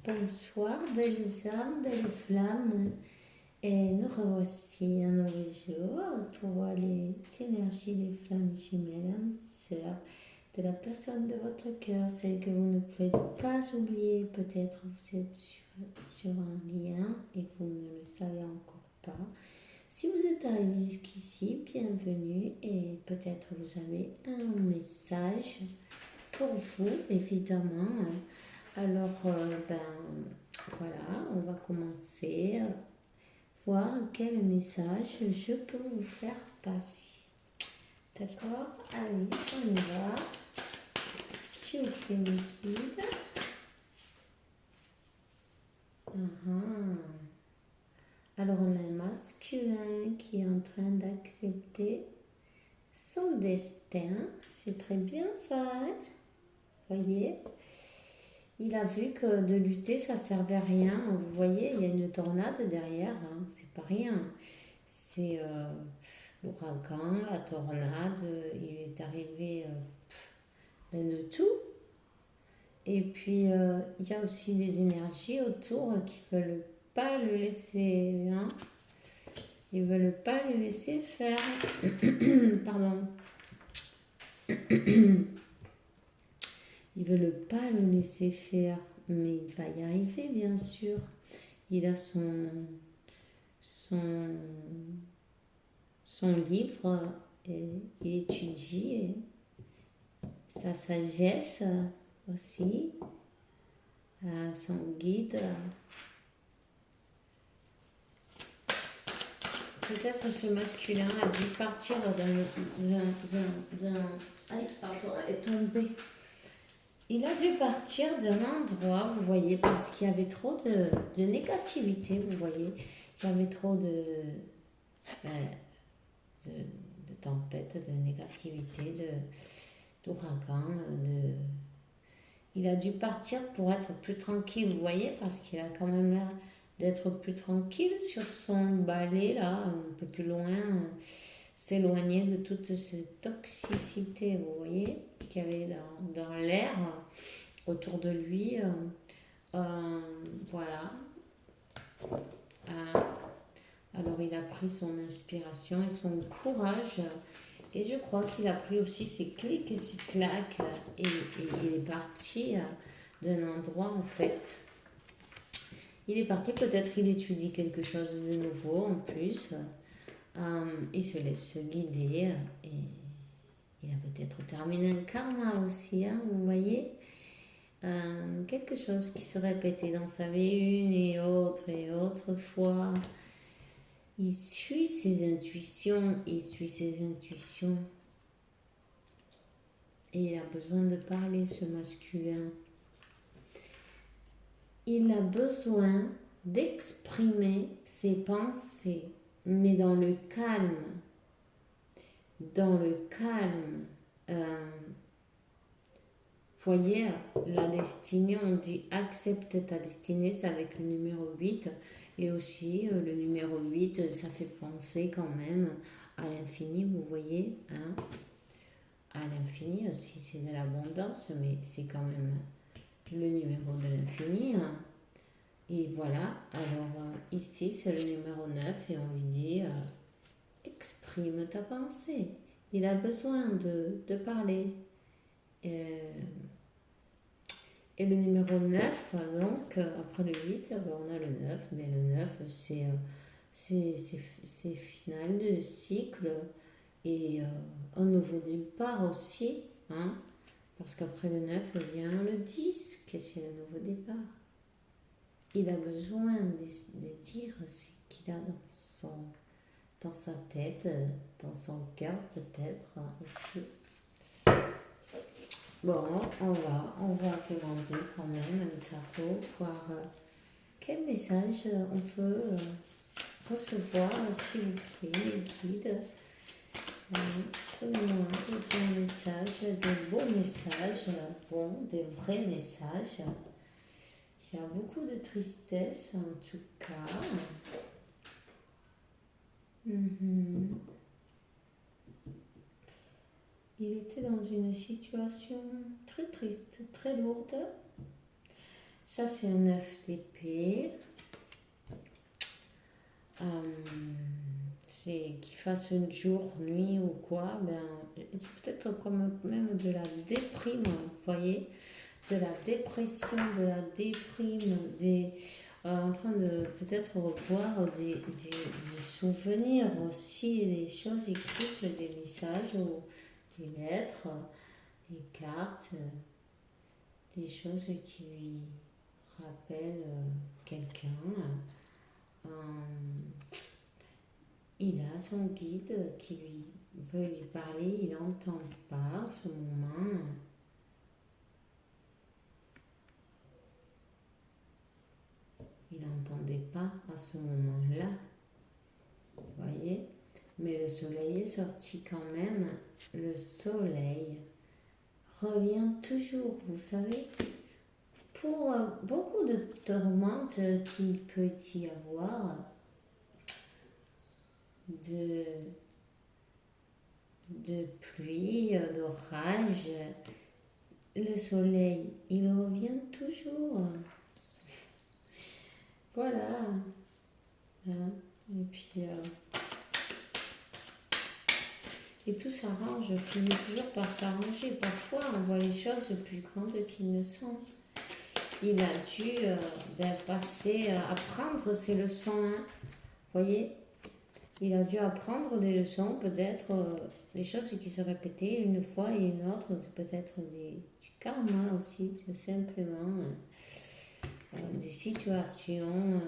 Bonsoir, belles âmes, belles flammes. Et nous revoici un nouveau jour pour voir les énergies des flammes jumelles, âmes sœurs, de la personne de votre cœur, celle que vous ne pouvez pas oublier. Peut-être vous êtes sur un lien et que vous ne le savez encore pas. Si vous êtes arrivé jusqu'ici, bienvenue et peut-être vous avez un message pour vous, évidemment. Alors, voilà, on va commencer à voir quel message je peux vous faire passer. D'accord? Allez, on y va. S'il vous plaît, mes guides. Alors, on a un masculin qui est en train d'accepter son destin. C'est très bien ça, hein? Voyez? Il a vu que de lutter, ça servait à rien. Vous voyez, il y a une tornade derrière. Hein. C'est pas rien. C'est l'ouragan, la tornade. Il est arrivé de tout. Et puis, il y a aussi des énergies autour qui ne veulent pas le laisser. Hein. Ils ne veulent pas le laisser faire. Pardon. Ils ne veulent pas le laisser faire, mais il va y arriver, bien sûr. Il a son livre, et il étudie sa sagesse aussi, son guide. Peut-être ce masculin a dû partir pardon, elle est tombée. Il a dû partir d'un endroit, vous voyez, parce qu'il y avait trop de négativité, vous voyez. Il y avait trop de tempêtes, de négativité, d'ouragan. Il a dû partir pour être plus tranquille, vous voyez, parce qu'il a quand même l'air d'être plus tranquille sur son balai, là, un peu plus loin, s'éloigner de toute cette toxicité, vous voyez, qu'il y avait dans l'air autour de lui. Voilà. Alors il a pris son inspiration et son courage. Et je crois qu'il a pris aussi ses clics et ses claques. Et il est parti d'un endroit, en fait. Il est parti, peut-être il étudie quelque chose de nouveau en plus. Il se laisse guider. Et il a peut-être terminé un karma aussi, hein, vous voyez. Quelque chose qui se répétait dans sa vie une et autre fois. Il suit ses intuitions, et il a besoin de parler, ce masculin. Il a besoin d'exprimer ses pensées, mais dans le calme. Voyez, la destinée, on dit accepte ta destinée, c'est avec le numéro 8. Et aussi, le numéro 8, ça fait penser quand même à l'infini, vous voyez. Hein, à l'infini aussi, c'est de l'abondance, mais c'est quand même le numéro de l'infini. Hein. Et voilà, alors ici, c'est le numéro 9 et on lui dit exprime ta pensée. Il a besoin de parler. Et le numéro 9, donc, après le 8, on a le 9, mais le 9, c'est final de cycle et un nouveau départ aussi, hein, parce qu'après le 9 vient le 10, que c'est le nouveau départ. Il a besoin de dire ce qu'il a dans sa tête, dans son cœur peut-être aussi. Bon, on va demander quand même le tarot, voir quel message on peut recevoir, s'il vous plaît, les guides. Trouvez-moi des bons messages, des beaux messages, des vrais messages. Il y a beaucoup de tristesse en tout cas. Il était dans une situation très triste, très lourde. Ça, c'est un 9 d'épée. C'est qu'il fasse une jour, nuit ou quoi, ben, c'est peut-être comme même de la déprime, vous voyez, de la dépression, de la déprime, en train de peut-être revoir des souvenirs aussi, des choses écrites, des messages ou des lettres, des cartes, des choses qui lui rappellent quelqu'un. Euh, il a son guide qui lui veut lui parler, il n'entend pas à ce moment. Il n'entendait pas à ce moment-là, voyez. Mais le soleil est sorti quand même. Le soleil revient toujours, vous savez. Pour beaucoup de tourmentes qu'il peut y avoir, de pluie, d'orage, le soleil, il revient toujours. Voilà. Hein. Et puis, et tout s'arrange, finit toujours par s'arranger. Parfois, on voit les choses plus grandes qu'ils ne sont. Il a dû passer, apprendre ses leçons. Hein. Voyez, il a dû apprendre des leçons, peut-être des choses qui se répétaient une fois et une autre, peut-être du karma aussi, tout simplement. Des situations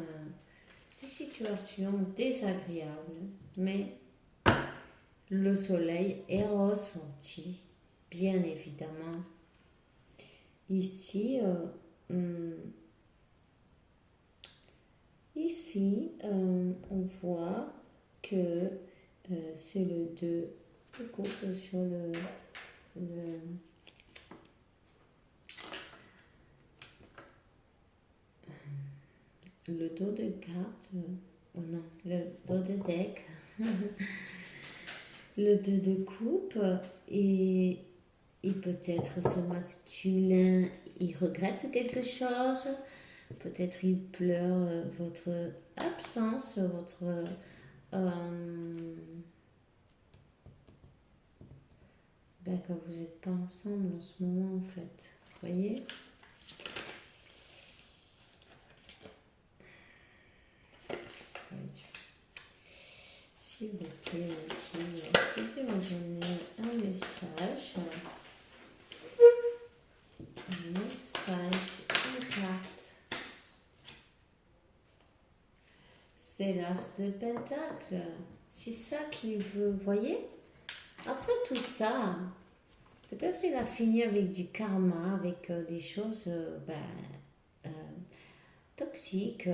désagréables. Mais le soleil est ressorti, bien évidemment. Ici, on voit que c'est le 2 de coupe sur le dos de carte. Oh non, le dos de deck. Le 2 de coupe et peut-être ce masculin, il regrette quelque chose. Peut-être il pleure votre absence, votre... que vous n'êtes pas ensemble en ce moment en fait. Vous voyez? S'il vous plaît, pouvez me donner un message. Un message, une carte. C'est l'as de pentacle. C'est ça qu'il veut, vous voyez? Après tout ça, peut-être il a fini avec du karma, avec des choses toxiques.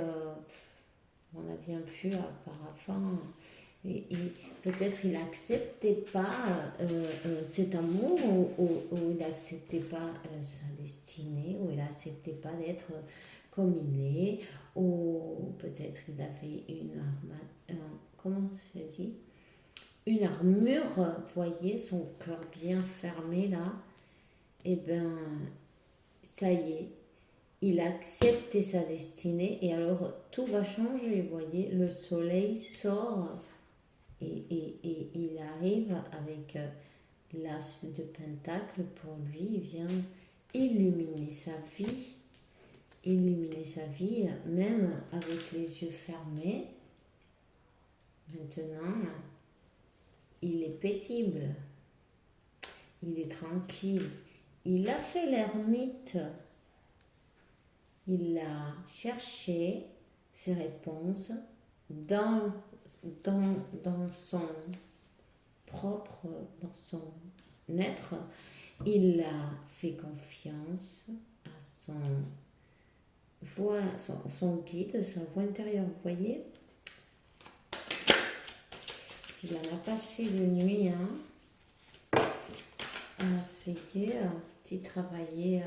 On a bien vu auparavant. Et peut-être il n'acceptait pas cet amour ou il n'acceptait pas sa destinée ou il n'acceptait pas d'être comme il est ou peut-être il avait comment je dis, une armure, vous voyez, son cœur bien fermé là, et bien ça y est, il a accepté sa destinée et alors tout va changer, vous voyez, le soleil sort. Et il arrive avec l'as de pentacle, pour lui, il vient illuminer sa vie, même avec les yeux fermés. Maintenant, il est paisible, il est tranquille, il a fait l'ermite, il a cherché ses réponses dans son propre, dans son être, il a fait confiance à son guide, sa voix intérieure, vous voyez. Il en a passé des nuits à essayer d'y travailler.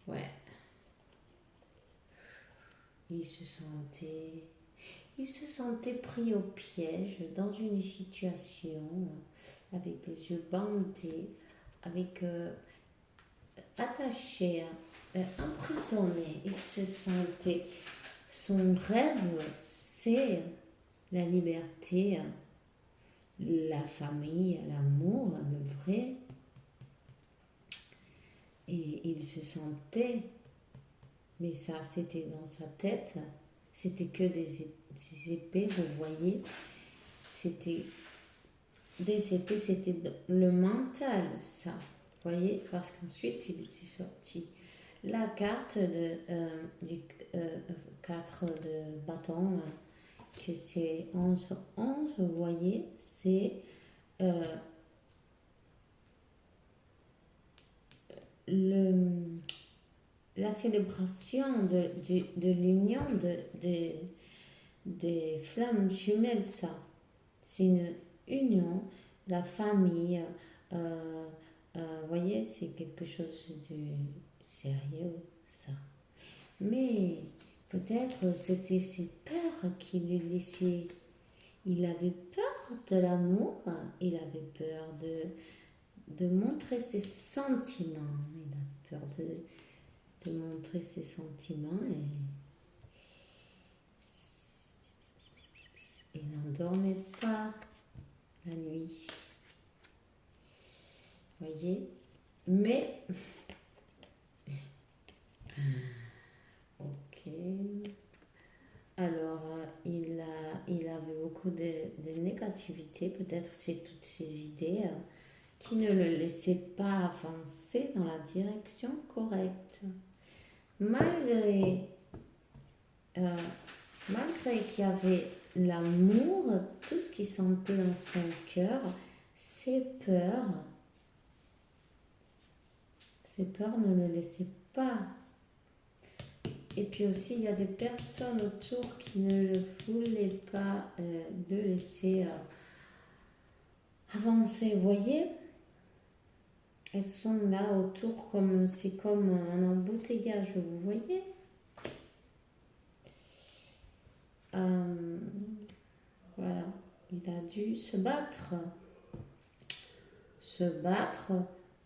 Ouais. Il se sentait pris au piège dans une situation avec les yeux bandés, avec attaché emprisonné. Il se sentait. Son rêve, c'est la liberté, la famille, l'amour, le vrai. Et il se sentait, mais ça c'était dans sa tête, c'était que des épées, vous voyez, c'était des épées, c'était le mental, ça, vous voyez, parce qu'ensuite il était sorti. La carte du 4 de bâton, que c'est 11-11, vous voyez, c'est le, la célébration de l'union des flammes jumelles, ça. C'est une union, la famille, voyez, c'est quelque chose de sérieux, ça. Mais peut-être c'était ses peurs qui lui laissaient. Il avait peur de l'amour, il avait peur de montrer ses sentiments, il a peur de montrer ses sentiments et il n'endormait pas la nuit. Voyez? Mais, ok. Alors, il avait beaucoup de négativité, peut-être c'est toutes ces idées qui ne le laissaient pas avancer dans la direction correcte. Malgré, euh, malgré qu'il y avait l'amour, tout ce qu'il sentait dans son cœur, ses peurs ne le laissaient pas. Et puis aussi, il y a des personnes autour qui ne le voulaient pas le laisser avancer. Vous voyez, elles sont là autour, c'est comme un embouteillage, vous voyez. Voilà, il a dû se battre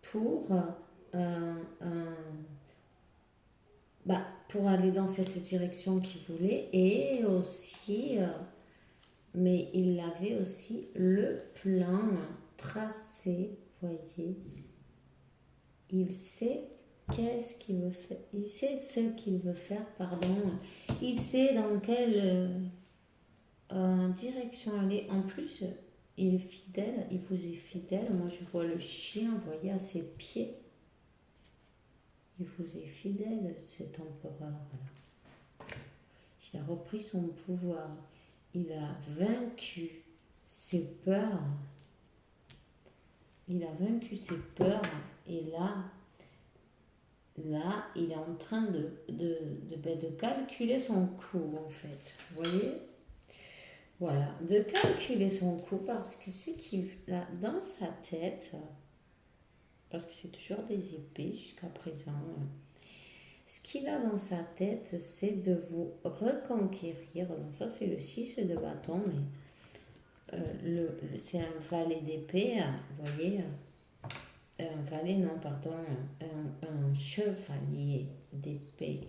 pour, pour aller dans cette direction qu'il voulait et aussi, mais il avait aussi le plan tracé, voyez. Il sait qu'est-ce qu'il veut faire, il sait ce qu'il veut faire, pardon. Il sait dans quelle direction aller. En plus, il est fidèle, il vous est fidèle. Moi, je vois le chien, vous voyez, à ses pieds. Il vous est fidèle, cet empereur-là. Il a repris son pouvoir. Il a vaincu ses peurs. Il a vaincu ses peurs. Et là, il est en train de calculer son coût, en fait. Vous voyez? Voilà, de calculer son coût parce que ce qu'il a dans sa tête, parce que c'est toujours des épées jusqu'à présent, ce qu'il a dans sa tête, c'est de vous reconquérir. Bon, ça, c'est le 6 de bâton, mais c'est un valet d'épée, vous voyez. Un valet, non, pardon, un chevalier d'épée.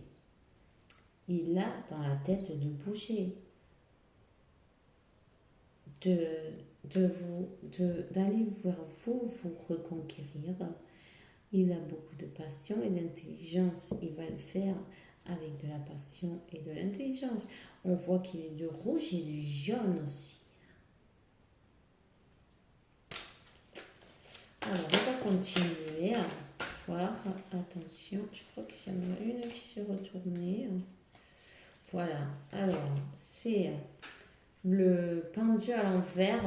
Il a dans la tête de bouger, d'aller vers vous reconquérir. Il a beaucoup de passion et d'intelligence. Il va le faire avec de la passion et de l'intelligence. On voit qu'il est de rouge et de jaune aussi. Alors, on va continuer à voir. Attention, je crois qu'il y en a une qui s'est retournée. Voilà. Alors, c'est le pendu à l'envers.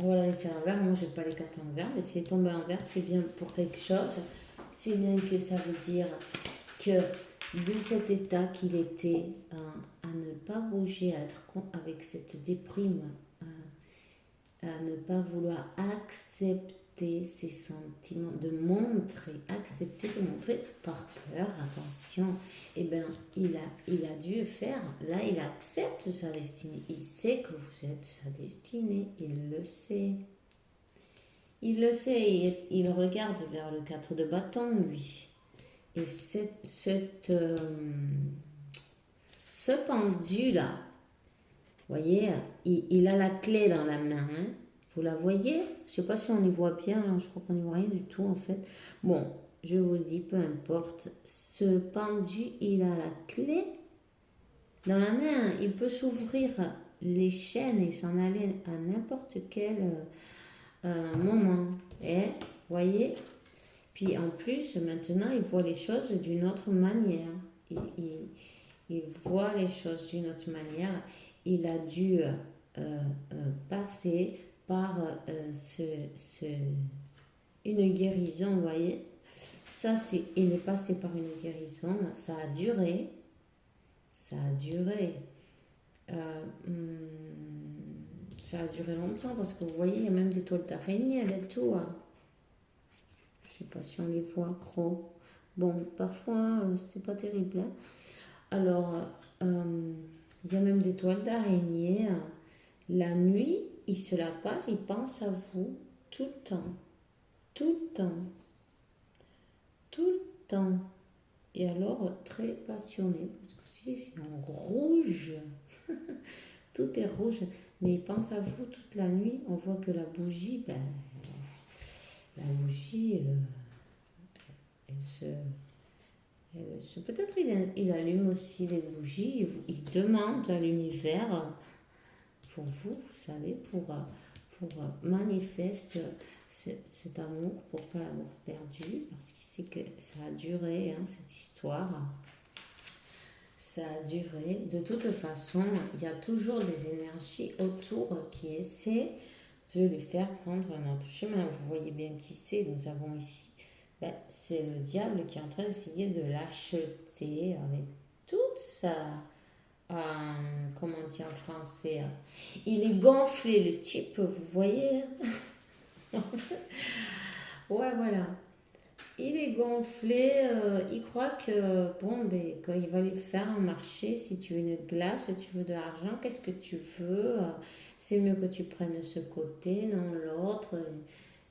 On va la laisser à l'envers. Moi, je n'ai pas les cartes à l'envers, mais si elle tombe à l'envers, c'est bien pour quelque chose. C'est bien que ça veut dire que de cet état qu'il était à ne pas bouger, à être avec cette déprime, à ne pas vouloir accepter ses sentiments, accepter de montrer par peur, attention, eh bien, il a dû faire, là, il accepte sa destinée, il sait que vous êtes sa destinée, il le sait. Il le sait, il regarde vers le 4 de bâton, lui. Et ce pendu-là, vous voyez, il a la clé dans la main. Hein. Vous la voyez? Je ne sais pas si on y voit bien, hein. Je crois qu'on n'y voit rien du tout en fait. Bon, je vous le dis, peu importe. Ce pendu, il a la clé dans la main. Il peut s'ouvrir les chaînes et s'en aller à n'importe quel moment. Et, vous voyez? Puis en plus, maintenant, il voit les choses d'une autre manière. Il voit les choses d'une autre manière. Il a dû passer par une guérison, vous voyez. Ça, il est passé par une guérison. Ça a duré. Ça a duré. Ça a duré longtemps parce que vous voyez, il y a même des toiles d'araignée et tout. Hein. Je sais pas si on les voit trop. Bon, parfois, c'est pas terrible. Hein. Alors, il y a même des toiles d'araignée. La nuit, il se la passe, il pense à vous tout le temps. Tout le temps. Tout le temps. Et alors, très passionné, parce que si c'est en rouge, tout est rouge, mais il pense à vous toute la nuit. On voit que la bougie, peut-être il allume aussi les bougies, il demande à l'univers pour vous, vous savez, pour manifester cet amour, pour pas l'avoir perdu, parce qu'il sait que ça a duré, hein, cette histoire. Ça a duré. De toute façon, il y a toujours des énergies autour qui essaient de lui faire prendre un autre chemin. Vous voyez bien qui c'est, nous avons ici. C'est le diable qui est en train d'essayer de l'acheter avec toute sa... comment on dit en français? Il est gonflé, le type, vous voyez? Ouais, voilà. Il est gonflé, il croit que, bon, quand il va lui faire un marché, si tu veux une glace, tu veux de l'argent, qu'est-ce que tu veux? C'est mieux que tu prennes ce côté, non l'autre.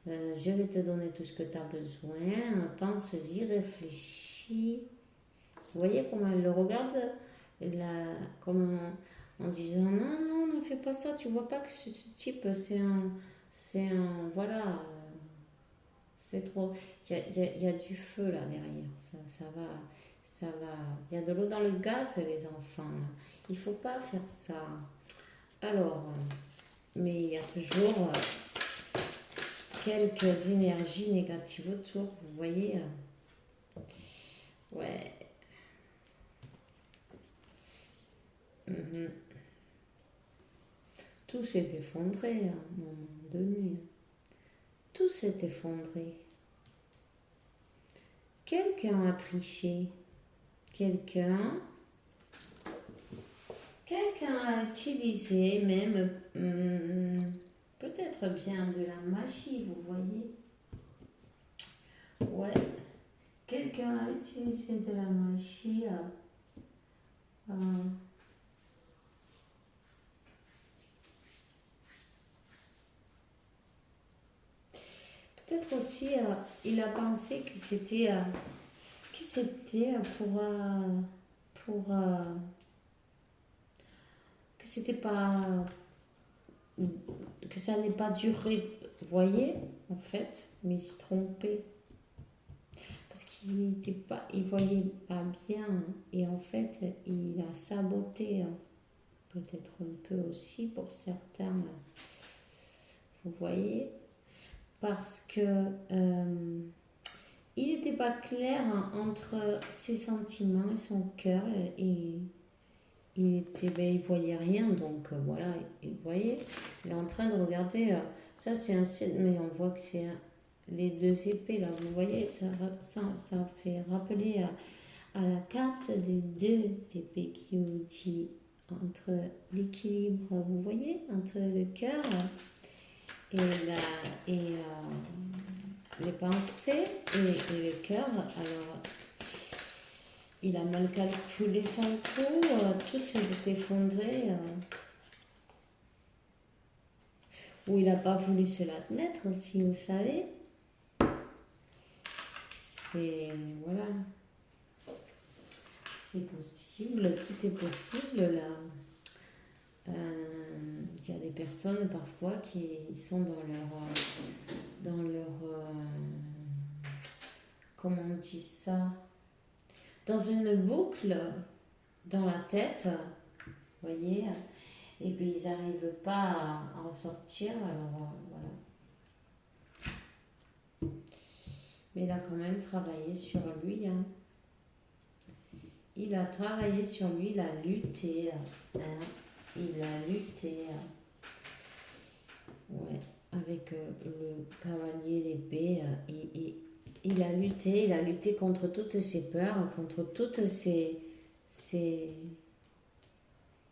Je vais te donner tout ce que tu as besoin. Pense-y, réfléchis. Vous voyez comment elle le regarde comme en disant non, non, ne fais pas ça. Tu vois pas que ce type, voilà, c'est trop. Il y a du feu là derrière. Ça va. Il y a de l'eau dans le gaz, les enfants. Il faut pas faire ça. Alors, mais il y a toujours quelques énergies négatives autour. Vous voyez. Ouais. Tout s'est effondré à un moment donné. Tout s'est effondré. Quelqu'un a triché. Quelqu'un a utilisé même peut-être bien de la magie, vous voyez. Ouais. Quelqu'un a utilisé de la magie. Peut-être aussi, il a pensé que c'était que c'était pas, que ça n'ait pas duré, vous voyez, en fait, mais il se trompait. Parce il voyait pas bien, et en fait, il a saboté, peut-être un peu aussi pour certains, vous voyez, parce que il n'était pas clair entre ses sentiments et son cœur, et il voyait rien, donc voilà, il voyait, il est en train de regarder, ça c'est un site, mais on voit que c'est les deux épées là, vous voyez, ça fait rappeler à la carte des deux épées qui vous dit entre l'équilibre, vous voyez, entre le cœur et les pensées et le cœur. Alors, il a mal calculé son coup, tout s'est effondré. Ou il n'a pas voulu se l'admettre, si vous savez. C'est. Voilà. C'est possible, tout est possible là. Il y a des personnes parfois qui sont dans leur, comment on dit ça, dans une boucle dans la tête, vous voyez, et puis ils n'arrivent pas à en sortir, alors voilà. Mais il a quand même travaillé sur lui, hein. Il a travaillé sur lui, il a lutté, hein. Il a lutté, ouais, avec le cavalier d'épée. Il a lutté contre toutes ses peurs, contre toutes ses...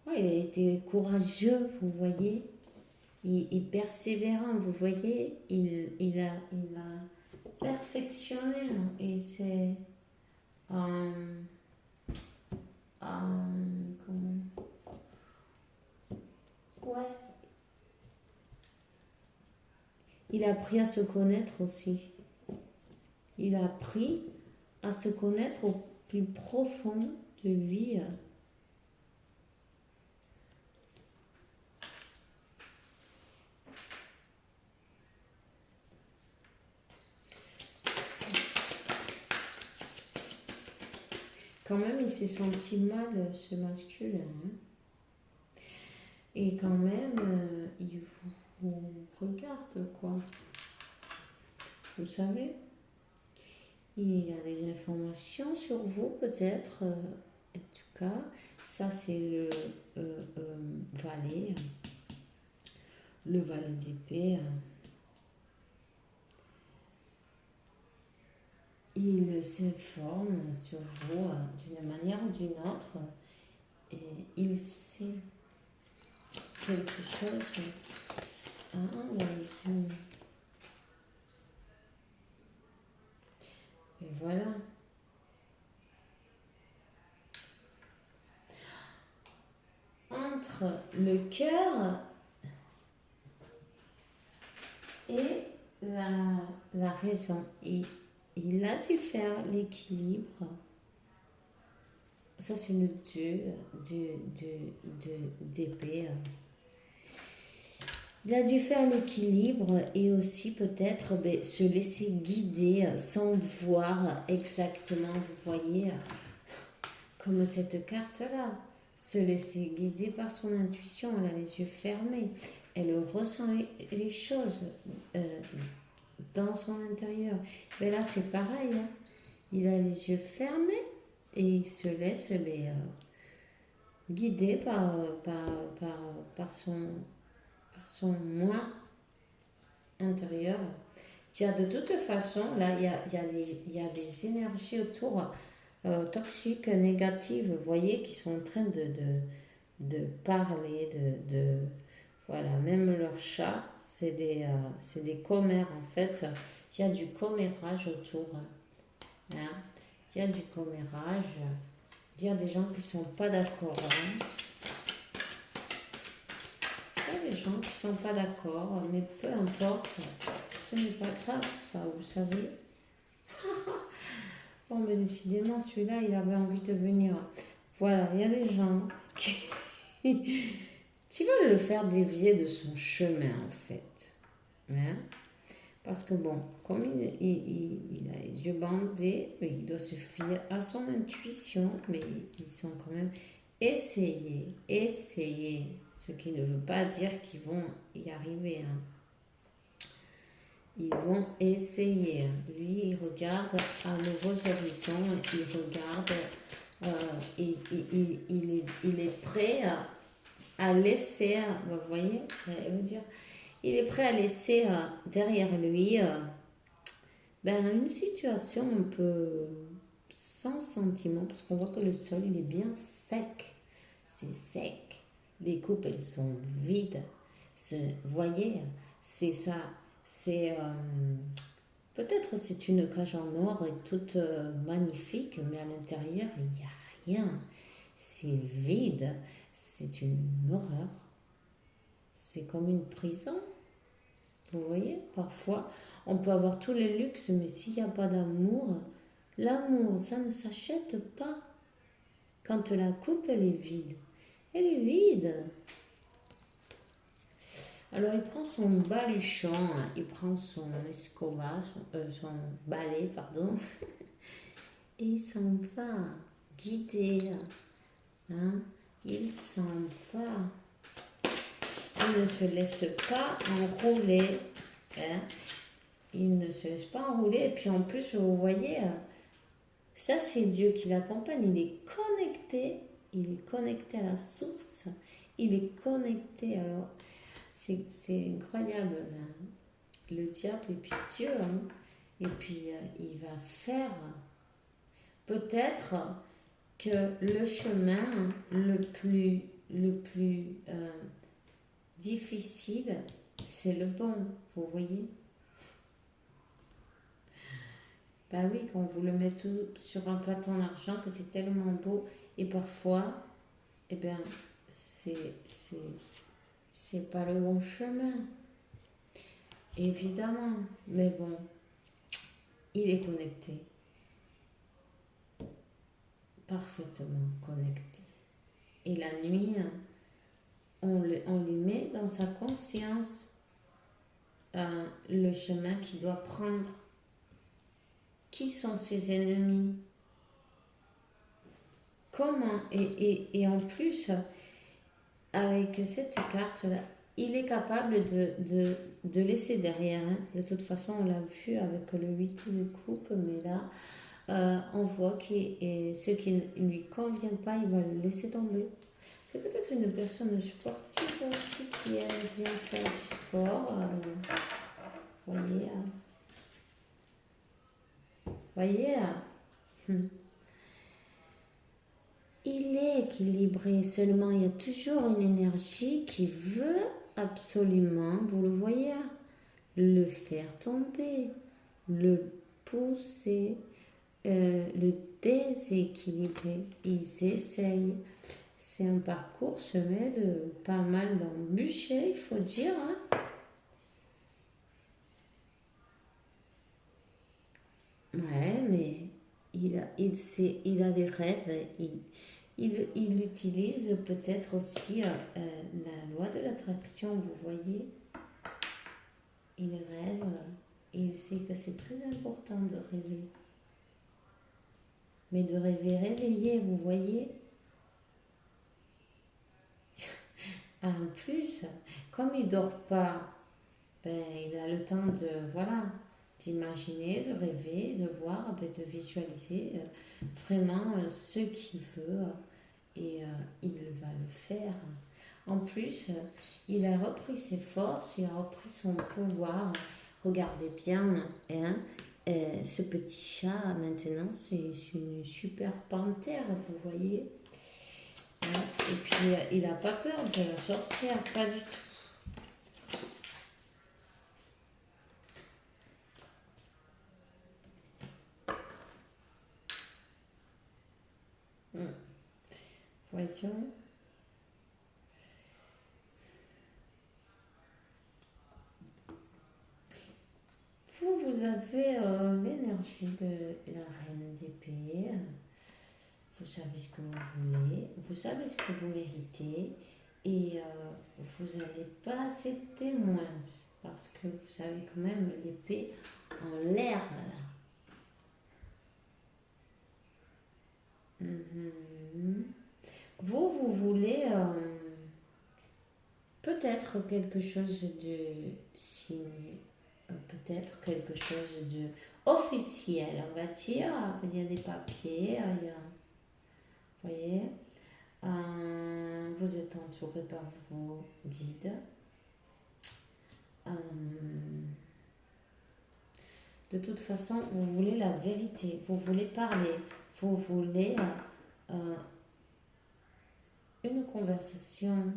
Ouais, il a été courageux, vous voyez. Il persévérant, vous voyez. Il a perfectionné, hein. Et c'est... comment... Ouais. Il a appris à se connaître aussi. Il a appris à se connaître au plus profond de lui. Quand même, il s'est senti mal, ce masculin, hein. Et quand même, il vous regarde, quoi. Vous savez, il a des informations sur vous, peut-être. En tout cas, ça, c'est le valet. Le valet d'épée. Il s'informe sur vous d'une manière ou d'une autre. Et il sait quelque chose. Ah, là, ils sont... Et voilà. Entre le cœur et la raison. Il a dû faire l'équilibre. Ça, c'est le dieu d'épée. Il a dû faire l'équilibre et aussi peut-être se laisser guider sans voir exactement, vous voyez, comme cette carte-là. Se laisser guider par son intuition, elle a les yeux fermés. Elle ressent les choses dans son intérieur. Mais là, c'est pareil, hein. Il a les yeux fermés et il se laisse guider par son moi intérieur. Il y a de toute façon, là, il y a des énergies autour toxiques, négatives, vous voyez, qui sont en train de parler, voilà, même leurs chats, c'est des commères, en fait. Il y a du commérage autour, hein. Il y a du commérage. Il y a des gens qui ne sont pas d'accord, hein. Il y a des gens qui ne sont pas d'accord, mais peu importe, ce n'est pas grave, ça, vous savez. Bon, mais décidément, celui-là, il avait envie de venir. Voilà, il y a des gens qui veulent le faire dévier de son chemin, en fait. Hein? Parce que bon, comme il a les yeux bandés, mais il doit se fier à son intuition, mais ils sont quand même essayer, ce qui ne veut pas dire qu'ils vont y arriver, hein. Ils vont essayer. Lui, il regarde à nouveaux horizons, il regarde, il est prêt à laisser, vous voyez, j'allais vous dire, il est prêt à laisser derrière lui une situation un peu sans sentiment, parce qu'on voit que le sol, il est bien sec. C'est sec. Les coupes, elles sont vides. Vous voyez, c'est ça. C'est... peut-être c'est une cage en or et toute magnifique, mais à l'intérieur, il n'y a rien. C'est vide. C'est une horreur. C'est comme une prison. Vous voyez, parfois, on peut avoir tous les luxes, mais s'il n'y a pas d'amour, l'amour, ça ne s'achète pas. Quand la coupe, elle est vide. Elle est vide. Alors, il prend son baluchon, hein, il prend son escoba, son balai, pardon, et il s'en va, guider. Hein, il s'en va. Il ne se laisse pas enrouler. Hein, il ne se laisse pas enrouler. Et puis en plus, vous voyez, ça c'est Dieu qui l'accompagne. Il est connecté. Il est connecté à la source. Il est connecté. Alors, c'est incroyable. Là. Le diable et puis Dieu. Hein. Et puis, il va faire peut-être que le chemin le plus difficile, c'est le bon. Vous voyez? Bah oui, quand vous le mettez tout sur un plateau en argent, que c'est tellement beau. Et parfois, eh bien, c'est pas le bon chemin. Évidemment. Mais bon, il est connecté. Parfaitement connecté. Et la nuit, on lui met dans sa conscience le chemin qu'il doit prendre. Qui sont ses ennemis? Comment? Et en plus, avec cette carte-là, il est capable de laisser derrière. Hein. De toute façon, on l'a vu avec le 8 de coupe, mais là, on voit que ce qui ne lui convient pas, il va le laisser tomber. C'est peut-être une personne sportive aussi qui aime bien faire du sport. Vous voyez, voyez, il est équilibré, seulement il y a toujours une énergie qui veut absolument, vous le voyez, le faire tomber, le pousser, le déséquilibrer. Ils essayent. C'est un parcours semé de pas mal d'embûches, il faut dire. Hein. Ouais, mais il a des rêves. Il utilise peut-être aussi la loi de l'attraction, vous voyez. Il rêve et il sait que c'est très important de rêver. Mais de rêver réveillé, vous voyez. En plus, comme il ne dort pas, ben, il a le temps d'imaginer, de rêver, de voir, ben, de visualiser vraiment ce qu'il veut et il va le faire. En plus, il a repris ses forces, il a repris son pouvoir. Regardez bien, hein, ce petit chat, maintenant, c'est une super panthère, vous voyez. Hein, et puis, il n'a pas peur de la sorcière, pas du tout. Voyons. Vous avez l'énergie de la reine d'épée. Vous savez ce que vous voulez, vous savez ce que vous méritez et vous n'allez pas être témoin parce que vous avez quand même l'épée en l'air là. Vous voulez peut-être quelque chose de signé, peut-être quelque chose de officiel, on va dire. Il y a des papiers, il y a, vous voyez, vous êtes entouré par vos guides. De toute façon, vous voulez la vérité, vous voulez parler, vous voulez une conversation.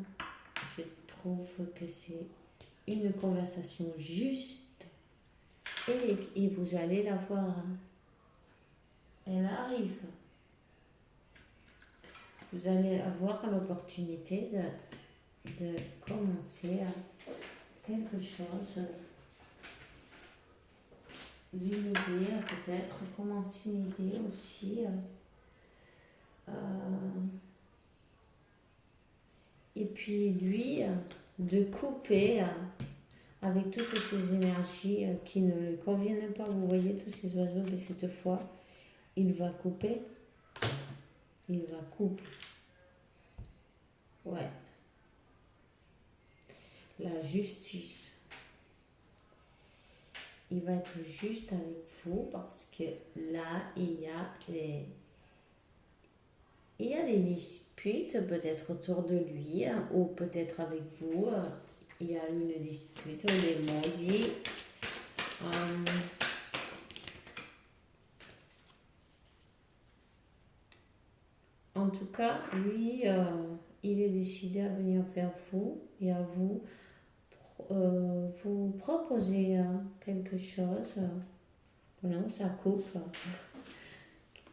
Je trouve que c'est une conversation juste et vous allez la voir. Elle arrive. Vous allez avoir l'opportunité de commencer quelque chose, d'une idée peut-être, commencer une idée aussi. puis lui, de couper avec toutes ces énergies qui ne lui conviennent pas. Vous voyez tous ces oiseaux, mais cette fois, il va couper. Il va couper. Ouais. La justice. Il va être juste avec vous parce que là, il y a des disputes peut-être autour de lui ou peut-être avec vous. Il y a une dispute, les maudits. En tout cas, lui, il est décidé à venir vers vous et à vous proposer quelque chose. Non, ça coupe.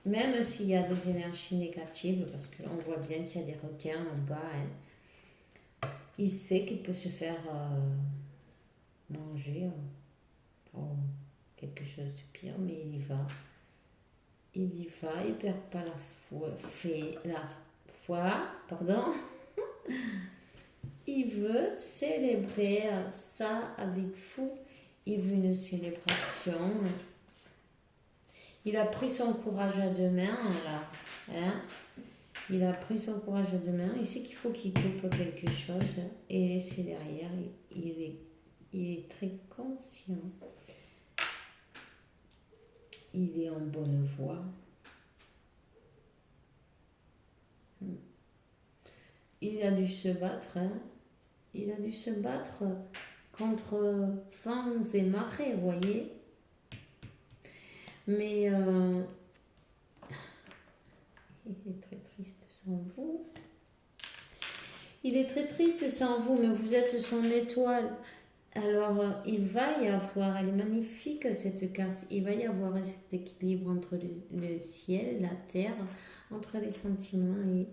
Même s'il y a des énergies négatives, parce qu'on voit bien qu'il y a des requins en bas, il sait qu'il peut se faire manger quelque chose de pire, mais il y va. Il y va, il ne perd pas la foi, pardon. Il veut célébrer ça avec vous. Il veut une célébration. Il a pris son courage à deux mains, là. Hein? Il a pris son courage à deux mains. Il sait qu'il faut qu'il coupe quelque chose et laisser derrière. Il est très conscient. Il est en bonne voie. Il a dû se battre. Hein? Il a dû se battre contre vents et marées, vous voyez. Mais il est très triste sans vous. Il est très triste sans vous, mais vous êtes son étoile. Alors, il va y avoir, elle est magnifique cette carte, il va y avoir cet équilibre entre le ciel, la terre, entre les sentiments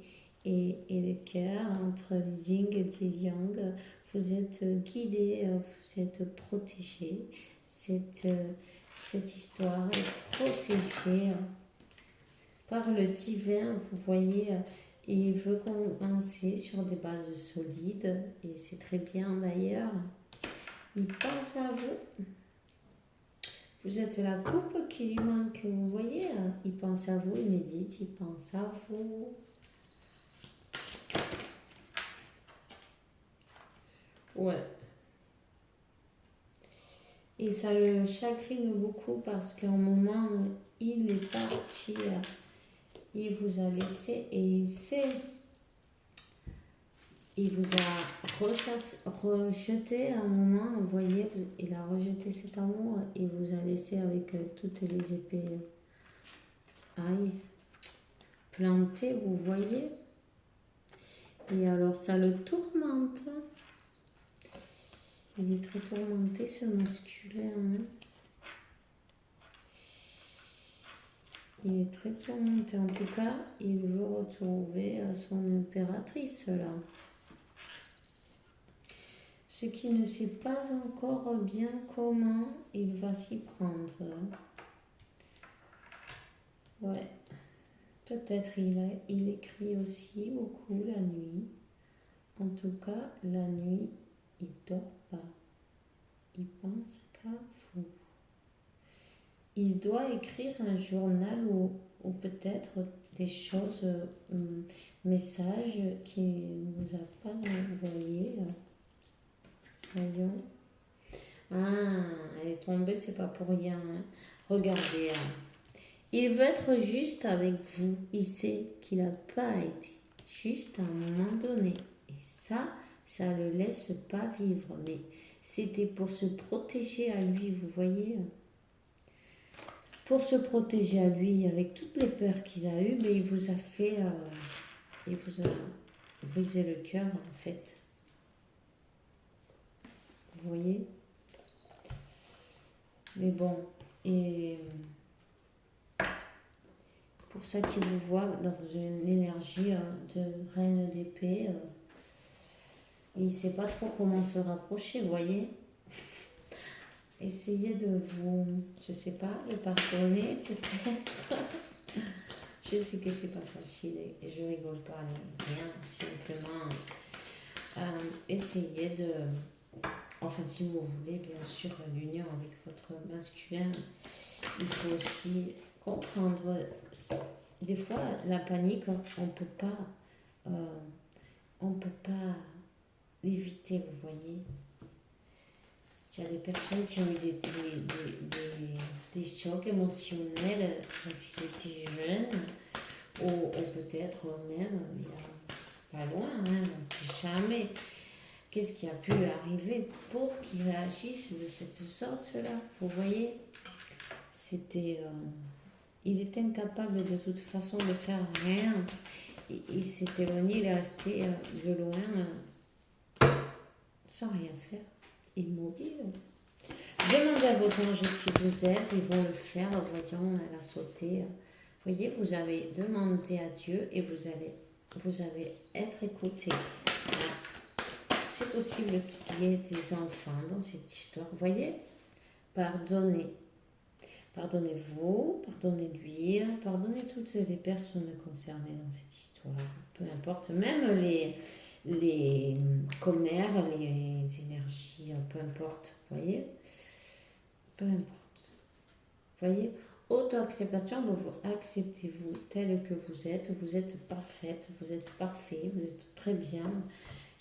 et le cœur, entre le yin et le yang. Vous êtes guidé, vous êtes protégé. Cette histoire est protégée par le divin, vous voyez. Il veut commencer sur des bases solides et c'est très bien d'ailleurs. Il pense à vous. Vous êtes la coupe qui lui manque, vous voyez. Il pense à vous, il médite, il pense à vous. Ouais. Et ça le chagrine beaucoup parce qu'au moment où il est parti, il vous a laissé et il sait. Il vous a rejeté à un moment, vous voyez, il a rejeté cet amour et vous a laissé avec toutes les épées plantées, vous voyez. Et alors ça le tourmente. Il est très tourmenté ce masculin. Hein. Il est très tourmenté. En tout cas, il veut retrouver son impératrice là. Ce qui ne sait pas encore bien comment il va s'y prendre. Ouais. Peut-être il écrit aussi beaucoup la nuit. En tout cas, la nuit, il dort pas. Il pense qu'à vous. Il doit écrire un journal ou peut-être des choses, messages qu'il ne vous a pas envoyés. Voyons. Ah, elle est tombée, c'est pas pour rien. Hein. Regardez. Il veut être juste avec vous. Il sait qu'il n'a pas été juste à un moment donné. Et ça ne le laisse pas vivre. Mais c'était pour se protéger à lui, vous voyez. Pour se protéger à lui, avec toutes les peurs qu'il a eues, mais il vous a fait... il vous a brisé le cœur, en fait. Vous voyez? Mais bon, et pour ça qu'il vous voit dans une énergie de reine d'épée, il ne sait pas trop comment se rapprocher, vous voyez? Essayez de vous, je sais pas, de pardonner peut-être. Je sais que c'est pas facile et je rigole pas, rien, simplement essayez de, enfin si vous voulez bien sûr l'union avec votre masculin, il faut aussi comprendre, des fois la panique, euh, on peut pas l'éviter, vous voyez. Il y a des personnes qui ont eu des chocs émotionnels quand ils étaient jeunes, ou peut-être même, il y a pas loin, hein, on ne sait jamais qu'est-ce qui a pu arriver pour qu'ils réagissent de cette sorte-là. Vous voyez, il était incapable de toute façon de faire rien. Il s'est éloigné, il est resté de loin, sans rien faire, immobile. Demandez à vos anges qui vous aident, ils vont le faire. Voyons, elle a sauté. Voyez, vous avez demandé à Dieu et vous allez être écouté. C'est possible qu'il y ait des enfants dans cette histoire. Voyez, pardonnez. Pardonnez-vous, pardonnez-lui, pardonnez toutes les personnes concernées dans cette histoire. Peu importe, même les commères, les énergies, peu importe, voyez. Peu importe. Voyez, auto-acceptation, vous acceptez-vous tel que vous êtes parfaite, vous êtes parfait, vous êtes très bien.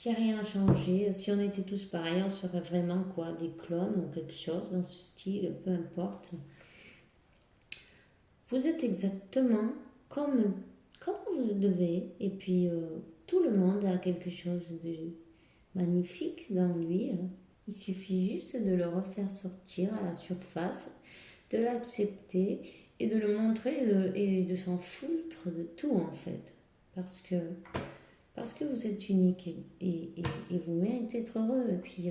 Il n'y a rien à changer. Si on était tous pareils, on serait vraiment quoi, des clones ou quelque chose dans ce style, peu importe. Vous êtes exactement comme vous devez. Et puis, tout le monde a quelque chose de magnifique dans lui. Il suffit juste de le refaire sortir à la surface, de l'accepter et de le montrer et de s'en foutre de tout en fait. Parce que vous êtes unique et vous méritez d'être heureux. Et puis,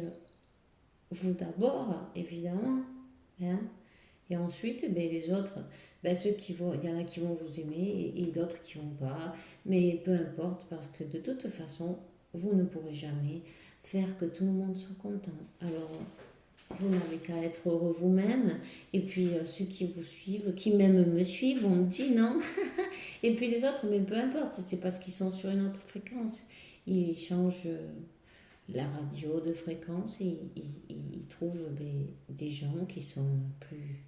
vous d'abord, évidemment. Hein. Et ensuite, les autres, ceux qui vont, il y en a qui vont vous aimer et d'autres qui vont pas. Mais peu importe, parce que de toute façon, vous ne pourrez jamais faire que tout le monde soit content. Alors, vous n'avez qu'à être heureux vous-même. Et puis, ceux qui vous suivent, qui même me suivent, on me dit non. Et puis les autres, mais peu importe, c'est parce qu'ils sont sur une autre fréquence. Ils changent la radio de fréquence et ils trouvent des gens qui sont plus,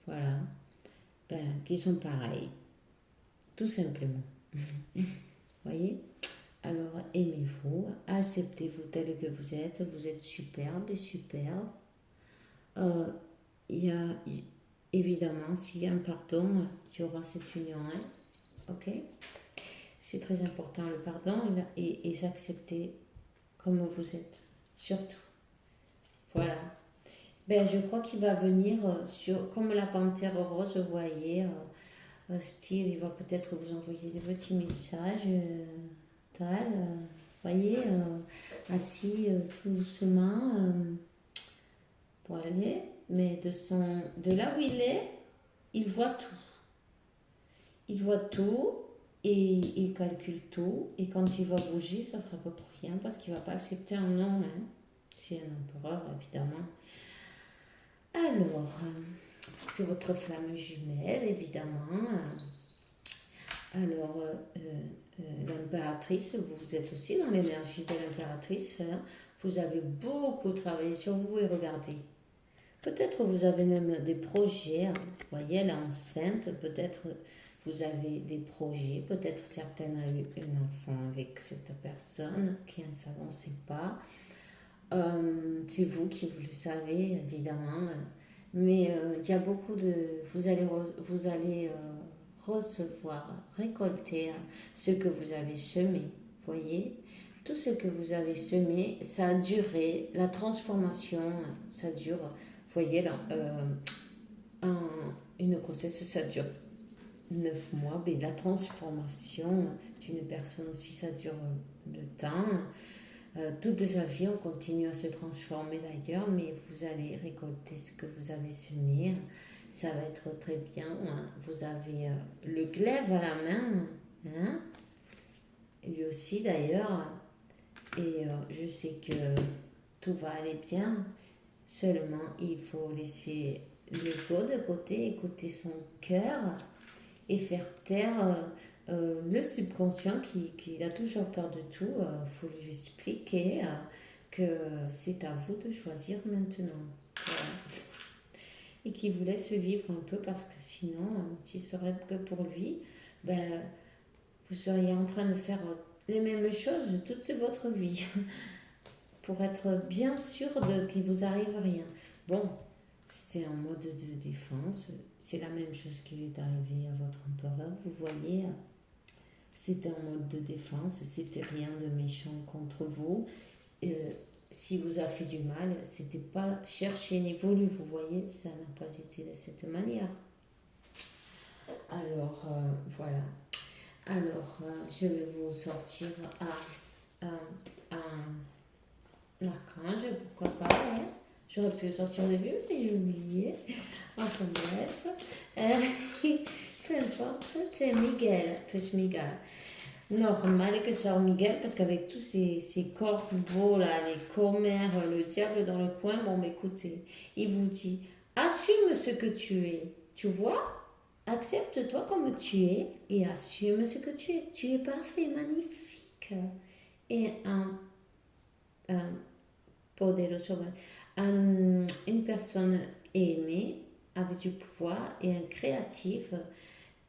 voilà, qui sont pareils, tout simplement. Voyez. Alors aimez-vous, acceptez-vous tel que vous êtes superbe et superbe. Il y a évidemment, s'il y a un pardon, il y aura cette union, hein, ok. C'est très important le pardon et s'accepter comme vous êtes, surtout. Voilà. Je crois qu'il va venir comme la panthère rose, vous voyez, style, il va peut-être vous envoyer des petits messages, voyez, assis tout doucement, pour aller, mais de là où il voit tout. Il voit tout et il calcule tout. Et quand il va bouger, ça ne sera pas pour rien parce qu'il ne va pas accepter un non. Hein. C'est un empereur, évidemment. Alors, c'est votre flamme jumelle, évidemment. Alors, l'impératrice, vous êtes aussi dans l'énergie de l'impératrice. Hein. Vous avez beaucoup travaillé sur vous et regardez. Peut-être vous avez même des projets. Hein. Vous voyez, elle est enceinte. Peut-être vous avez des projets. Peut-être certaine a eu un enfant avec cette personne qui ne savons pas. C'est vous qui vous le savez, évidemment. Mais il y a beaucoup de... Vous allez recevoir, récolter ce que vous avez semé. Voyez, tout ce que vous avez semé, ça a duré. La transformation, ça dure. Voyez là, une grossesse, ça dure 9 mois. Mais la transformation d'une personne aussi, ça dure le temps. Toute sa vie, on continue à se transformer d'ailleurs, mais vous allez récolter ce que vous avez semé. Ça va être très bien. Vous avez le glaive à la main, hein? Lui aussi d'ailleurs. Et je sais que tout va aller bien. Seulement, il faut laisser l'ego de côté, écouter son cœur et faire taire Le subconscient qui a toujours peur de tout, faut lui expliquer que c'est à vous de choisir maintenant. Voilà. Et qui vous laisse vivre un peu parce que sinon, s'il serait que pour lui, ben, vous seriez en train de faire les mêmes choses toute votre vie pour être bien sûr qu'il vous arrive rien. Bon, c'est en mode de défense, c'est la même chose qui lui est arrivé à votre empereur, vous voyez. C'était en mode de défense, c'était rien de méchant contre vous. Euh, si vous a fait du mal, c'était pas cherché ni voulu, vous voyez, ça n'a pas été de cette manière. Alors, voilà. Alors, je vais vous sortir un archange, pourquoi pas, hein. J'aurais pu le sortir au début, mais j'ai oublié. Enfin bref. Peu importe, c'est Miguel, plus Miguel. Normal que ça Miguel, parce qu'avec tous ces corbeaux là, les commères, le diable dans le coin, bon, mais écoutez, il vous dit assume ce que tu es. Tu vois? Accepte-toi comme tu es et assume ce que tu es. Tu es parfait, magnifique. Et un poderoso, une personne aimée, avec du pouvoir et un créatif,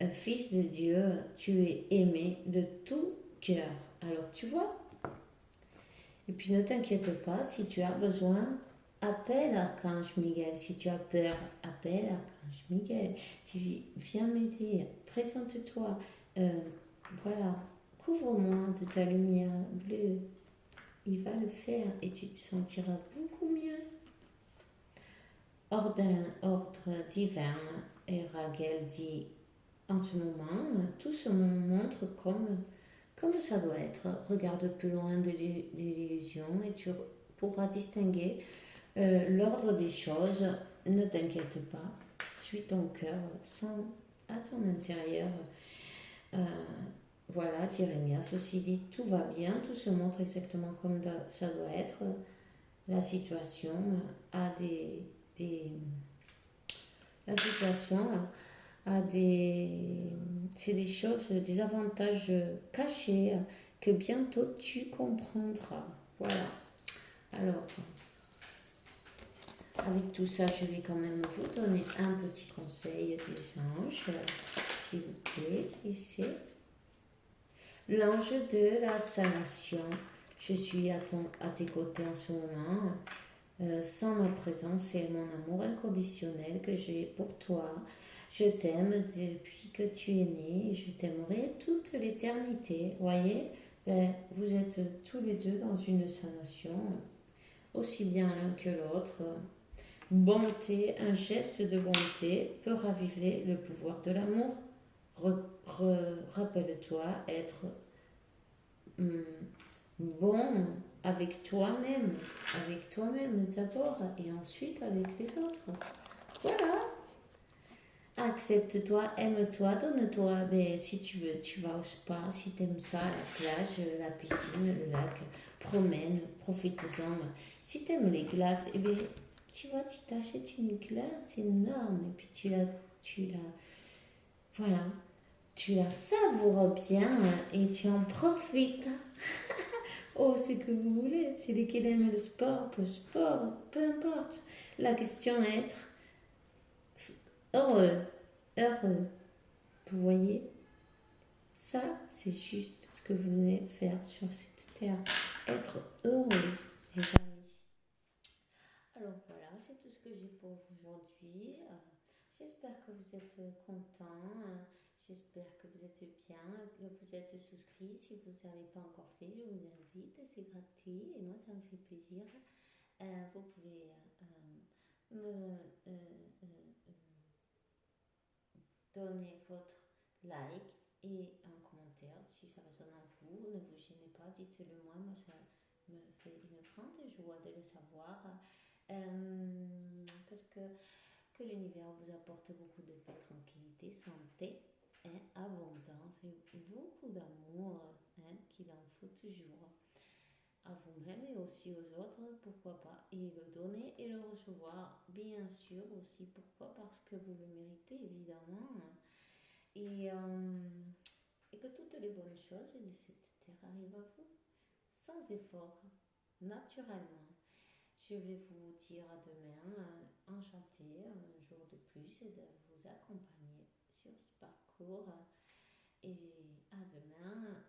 un fils de Dieu, tu es aimé de tout cœur. Alors tu vois, et puis ne t'inquiète pas, si tu as besoin, appelle Archange Miguel. Si tu as peur, appelle Archange Miguel. Tu viens m'aider, présente-toi. Voilà, couvre-moi de ta lumière bleue. Il va le faire et tu te sentiras beaucoup mieux. Ordre divin, et Raguel dit en ce moment, tout se montre comme ça doit être. Regarde plus loin de l'illusion et tu pourras distinguer l'ordre des choses. Ne t'inquiète pas, suis ton cœur, sens à ton intérieur. Euh, voilà, Jérémia, ceci dit, tout va bien, tout se montre exactement comme ça doit être. La situation a la situation a c'est des choses, des avantages cachés que bientôt tu comprendras. Voilà. Alors, avec tout ça, je vais quand même vous donner un petit conseil des anges, s'il vous plaît. Ici, l'ange de la sanation. Je suis à tes côtés en ce moment. Sans ma présence et mon amour inconditionnel que j'ai pour toi. Je t'aime depuis que tu es né et je t'aimerai toute l'éternité. Voyez, vous êtes tous les deux dans une sanation, aussi bien l'un que l'autre. Bonté, un geste de bonté peut raviver le pouvoir de l'amour. Rappelle-toi être hum, bon avec toi-même d'abord et ensuite avec les autres. Voilà. Accepte-toi, aime-toi, donne-toi. Mais si tu veux, tu vas au spa. Si tu aimes ça, la plage, la piscine, le lac, promène, profite-en. Si tu aimes les glaces, eh bien, tu vois, tu t'achètes une glace énorme et puis voilà, tu la savoures bien et tu en profites. Oh, c'est que vous voulez, c'est qui aime le sport, peu importe. La question est être heureux, heureux. Vous voyez, ça, c'est juste ce que vous venez faire sur cette terre. Être heureux, les amis. Alors voilà, c'est tout ce que j'ai pour aujourd'hui. J'espère que vous êtes contents. J'espère que vous êtes bien, que vous êtes souscrits. Si vous n'avez pas encore fait, je vous invite. C'est gratuit et moi, ça me fait plaisir. Vous pouvez me donner votre like et un commentaire si ça résonne en vous. Ne vous gênez pas, dites-le moi. Moi, ça me fait une grande joie de le savoir. Parce que l'univers vous apporte beaucoup de paix, tranquillité, santé, hein, abondance et beaucoup d'amour, hein, qu'il en faut toujours à vous-même et aussi aux autres, pourquoi pas, et le donner et le recevoir, bien sûr aussi, pourquoi, parce que vous le méritez évidemment. Et et que toutes les bonnes choses de cette terre arrivent à vous, sans effort, naturellement. Je vais vous dire à demain, enchanté, un jour de plus, de vous accompagner sur ce parcours. Et à demain